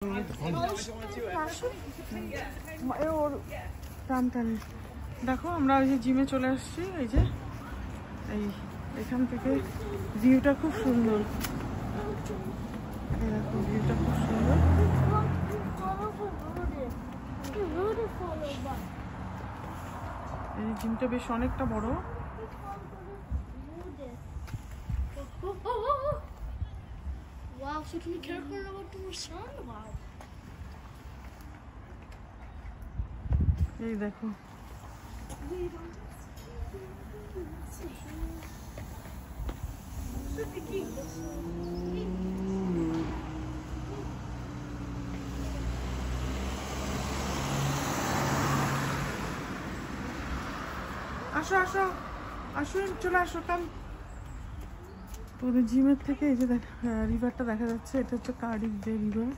ওর টান টান দেখো আমরা ওই যে জিমে চলে আসছি। এই যে এখান থেকে ভিউটা খুব সুন্দর। দেখো ভিউটা খুব সুন্দর। এই জিমটা বেশ অনেকটা বড়। Wow, so can you care about the sun? Wow. এই দেখো আসো আসো আসুন, চলে আসো কাম। ওদের জিমের থেকে এই যে রিভারটা দেখা যাচ্ছে, এটা হচ্ছে কার্ডিফ বে রিভার।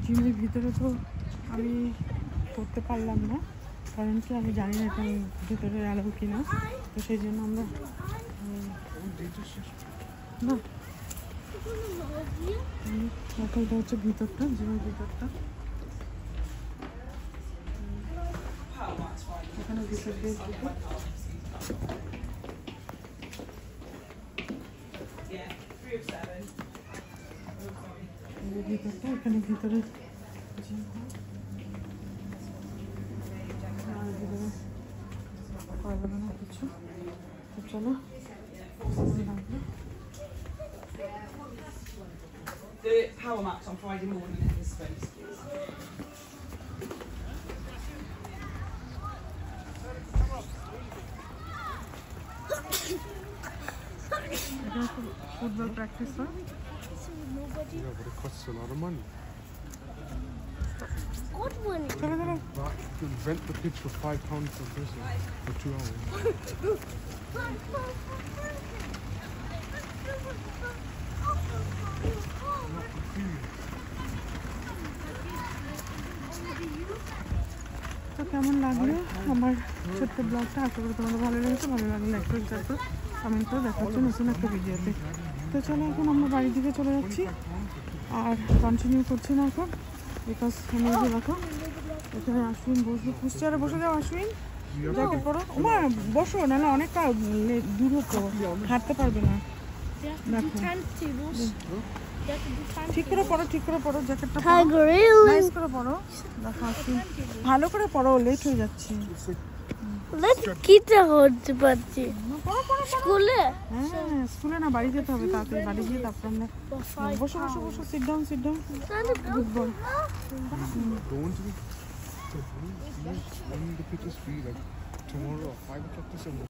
জিমের ভিতরে তো আমি করতে পারলাম না, কারণ কি আমি জানি না এখানে ভিতরে অ্যালাউ কিনা, তো সেই জন্য আমরা না দেখো এটা হচ্ছে ভিতরটা, জিমের ভিতরটা। এখানে ভিতর দিয়ে ভিতরটা, এখানে ভিতরে পারবে না কিছু। তো চলো The power max on Friday morning in this space, please. football practice, huh? Yeah, but it costs a lot of money. What money? Chalo, chalo. You rent the pitch for £5 per person for 2 hours. তো কেমন লাগলো আমার ছোট্ট ব্লগটা? আশা করি তোমাদের ভালো লেগেছে। ভালো লাগলে লাইক করে শেয়ার করে কমেন্ট করে দেখা হচ্ছে নতুন একটা ভিডিওতে। তো চলো এখন আমরা বাড়ির দিকে চলে যাচ্ছি, আর কন্টিনিউ করছি না এখন, বিকজ আমি যে দেখো এখানে আশ্বিন বসবো। পুষ্টারে বসে যাও আশ্বিন, জ্যাকেট পরো। ওমা বসো, নাহলে অনেকটা দূর হতো, হাঁটতে পারবে না। দেখো ঠিক করে পরো, ঠিক করে পরো, জ্যাকেটটা নাইস করে পরো। দেখো আশ্বিন ভালো করে পরো, লেট হয়ে যাচ্ছে। স্কুলে? হ্যাঁ স্কুলে না, বাড়ি যেতে হবে তাড়াতাড়ি। বাড়ি গিয়ে তারপর আমরা বসো বসো বসো, sit down sit down. Good boy. Going to be when the pitch is free, like tomorrow at 5 o'clock to 7.